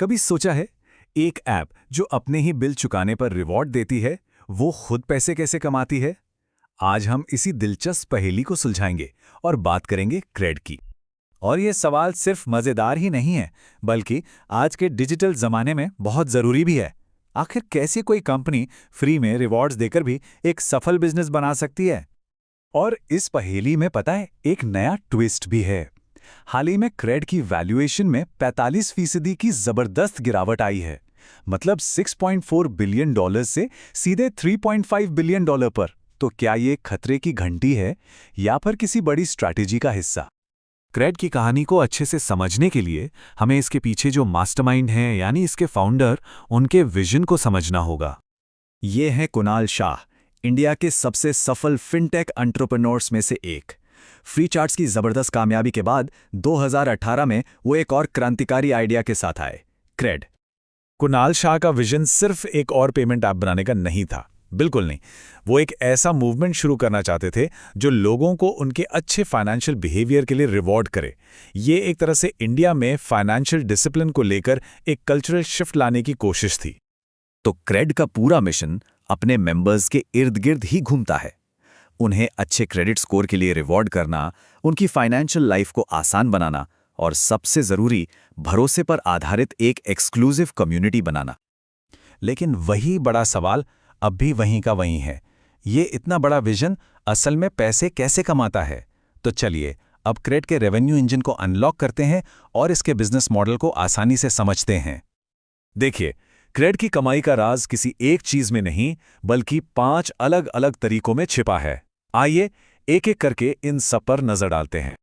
कभी सोचा है, एक ऐप जो अपने ही बिल चुकाने पर रिवॉर्ड देती है, वो खुद पैसे कैसे कमाती है? आज हम इसी दिलचस्प पहेली को सुलझाएंगे और बात करेंगे क्रेड की। और ये सवाल सिर्फ मज़ेदार ही नहीं है, बल्कि आज के डिजिटल ज़माने में बहुत ज़रूरी भी है। आखिर कैसे कोई कंपनी फ्री में रिवॉर्ड्स देकर भी एक सफल बिजनेस बना सकती है? और इस पहेली में पता है, एक नया ट्विस्ट भी है। हाल ही में क्रेड की वैल्यूएशन में 45% की जबरदस्त गिरावट आई है। मतलब $6.4 बिलियन से सीधे $3.5 बिलियन पर। तो क्या ये खतरे की घंटी है या फिर किसी बड़ी स्ट्रैटेजी का हिस्सा? क्रेड की कहानी को अच्छे से समझने के लिए हमें इसके पीछे जो मास्टरमाइंड हैं, यानी इसके फाउंडर, उनके विजन को समझना होगा। ये हैं कुणाल शाह, इंडिया के सबसे सफल फिनटेक एंटरप्रेन्योर्स में से एक। फ्रीचार्ट्स की जबरदस्त कामयाबी के बाद 2018 में वो एक और क्रांतिकारी आइडिया के साथ आए, क्रेड। कुणाल शाह का विजन सिर्फ एक और पेमेंट ऐप बनाने का नहीं था, बिल्कुल नहीं। वो एक ऐसा मूवमेंट शुरू करना चाहते थे जो लोगों को उनके अच्छे फाइनेंशियल बिहेवियर के लिए रिवॉर्ड करे। ये एक तरह से इंडिया में फाइनेंशियल डिसिप्लिन को लेकर एक कल्चरल शिफ्ट लाने की कोशिश थी। तो क्रेड का पूरा मिशन अपने मेंबर्स के इर्द गिर्द ही घूमता है। उन्हें अच्छे क्रेडिट स्कोर के लिए रिवॉर्ड करना, उनकी फाइनेंशियल लाइफ को आसान बनाना और सबसे ज़रूरी, भरोसे पर आधारित एक एक्सक्लूसिव कम्युनिटी बनाना। लेकिन वही बड़ा सवाल अब भी वहीं का वहीं है। ये इतना बड़ा विजन असल में पैसे कैसे कमाता है? तो चलिए अब क्रेड के रेवेन्यू इंजन को अनलॉक करते हैं और इसके बिजनेस मॉडल को आसानी से समझते हैं। देखिए, क्रेड की कमाई का राज किसी एक चीज में नहीं, बल्कि 5 अलग अलग तरीकों में छिपा है। आइए एक एक करके इन सब पर नजर डालते हैं।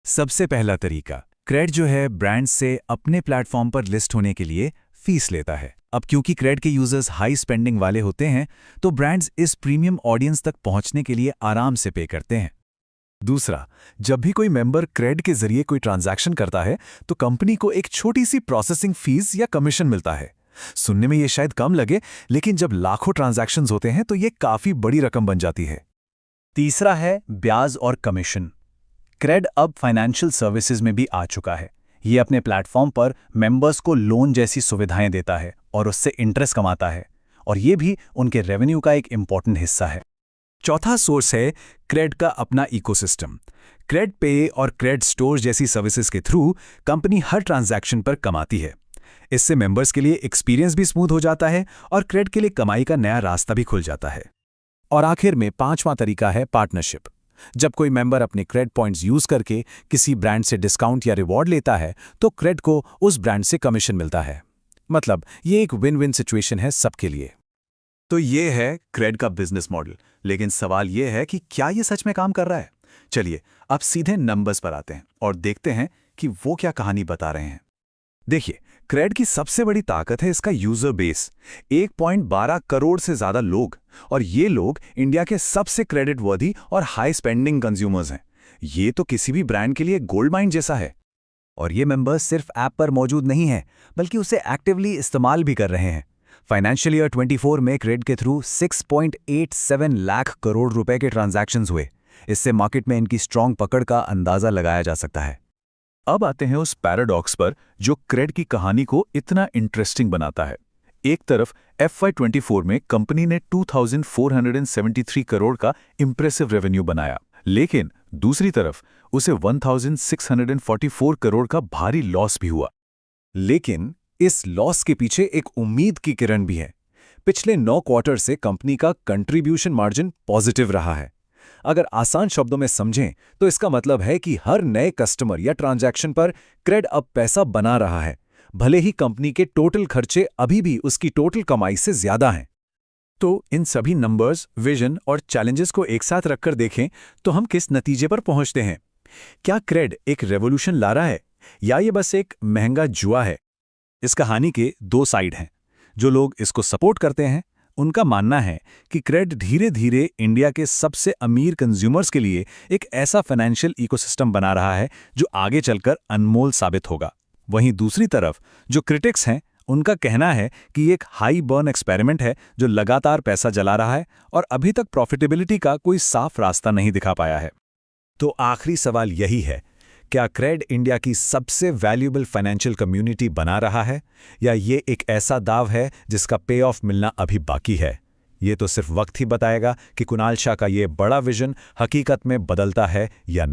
सबसे पहला तरीका, क्रेड जो है ब्रांड से अपने प्लेटफॉर्म पर लिस्ट होने के लिए फीस लेता है। अब क्योंकि क्रेड के यूजर्स हाई स्पेंडिंग वाले होते हैं, तो ब्रांड्स इस प्रीमियम ऑडियंस तक पहुंचने के लिए आराम से पे करते हैं। दूसरा, जब भी कोई मेंबर क्रेड के जरिए कोई ट्रांजैक्शन करता है, तो कंपनी को एक छोटी सी प्रोसेसिंग फीस या कमीशन मिलता है। सुनने में ये शायद कम लगे, लेकिन जब लाखों ट्रांजैक्शंस होते हैं तो ये काफी बड़ी रकम बन जाती है। तीसरा है ब्याज और कमीशन। क्रेड अब फाइनेंशियल सर्विसेज में भी आ चुका है। ये अपने प्लेटफॉर्म पर मेंबर्स को लोन जैसी सुविधाएं देता है और उससे इंटरेस्ट कमाता है, और ये भी उनके रेवेन्यू का एक इंपॉर्टेंट हिस्सा है। चौथा सोर्स है क्रेड का अपना इकोसिस्टम। क्रेड पे और क्रेड स्टोर जैसी सर्विसेज के थ्रू कंपनी हर ट्रांजैक्शन पर कमाती है। इससे मेंबर्स के लिए एक्सपीरियंस भी स्मूथ हो जाता है और क्रेड के लिए कमाई का नया रास्ता भी खुल जाता है। और आखिर में पांचवां तरीका है पार्टनरशिप। जब कोई मेंबर अपने क्रेड पॉइंट्स यूज करके किसी ब्रांड से डिस्काउंट या रिवॉर्ड लेता है, तो क्रेड को उस ब्रांड से कमीशन मिलता है। मतलब ये एक विन विन सिचुएशन है सबके लिए। तो ये है क्रेड का बिजनेस मॉडल, लेकिन सवाल ये है कि क्या ये सच में काम कर रहा है? चलिए अब सीधे नंबर्स पर आते हैं और देखते हैं कि वो क्या कहानी बता रहे हैं। देखिए, क्रेड की सबसे बड़ी ताकत है इसका यूजर बेस। 1.12 करोड़ से ज्यादा लोग, और ये लोग इंडिया के सबसे क्रेडिट वर्दी और हाई स्पेंडिंग कंज्यूमर्स हैं। ये तो किसी भी ब्रांड के लिए गोल्ड माइन जैसा है। और ये मेंबर्स सिर्फ ऐप पर मौजूद नहीं हैं, बल्कि उसे एक्टिवली इस्तेमाल भी कर रहे हैं। फाइनेंशियल ईयर 24 में क्रेड के थ्रू 6.87 लाख करोड़ रुपए के ट्रांजैक्शंस हुए। इससे मार्केट में इनकी स्ट्रॉन्ग पकड़ का अंदाजा लगाया जा सकता है। अब आते हैं उस पैराडॉक्स पर जो क्रेड की कहानी को इतना इंटरेस्टिंग बनाता है। एक तरफ FY24 में कंपनी ने 2473 करोड़ का इंप्रेसिव रेवेन्यू बनाया, लेकिन दूसरी तरफ उसे 1644 करोड़ का भारी लॉस भी हुआ। लेकिन इस लॉस के पीछे एक उम्मीद की किरण भी है। पिछले 9 क्वार्टर से कंपनी का कंट्रीब्यूशन मार्जिन पॉजिटिव रहा है। अगर आसान शब्दों में समझें तो इसका मतलब है कि हर नए कस्टमर या ट्रांजैक्शन पर क्रेड अब पैसा बना रहा है, भले ही कंपनी के टोटल खर्चे अभी भी उसकी टोटल कमाई से ज्यादा हैं। तो इन सभी नंबर्स, विजन और चैलेंजेस को एक साथ रखकर देखें तो हम किस नतीजे पर पहुंचते हैं? क्या क्रेड एक रेवोल्यूशन ला रहा है, या ये बस एक महंगा जुआ है? इस कहानी के 2 साइड हैं। जो लोग इसको सपोर्ट करते हैं, उनका मानना है कि क्रेड धीरे धीरे इंडिया के सबसे अमीर कंज्यूमर्स के लिए एक ऐसा फाइनेंशियल इकोसिस्टम बना रहा है जो आगे चलकर अनमोल साबित होगा। वहीं दूसरी तरफ जो क्रिटिक्स हैं, उनका कहना है कि ये एक हाई बर्न एक्सपेरिमेंट है जो लगातार पैसा जला रहा है और अभी तक प्रॉफिटेबिलिटी का कोई साफ रास्ता नहीं दिखा पाया है। तो आखिरी सवाल यही है, क्या क्रेड इंडिया की सबसे वैल्यूएबल फाइनेंशियल कम्युनिटी बना रहा है, या ये एक ऐसा दाव है जिसका पे ऑफ मिलना अभी बाकी है? ये तो सिर्फ वक्त ही बताएगा कि कुणाल शाह का ये बड़ा विजन हकीकत में बदलता है या नहीं।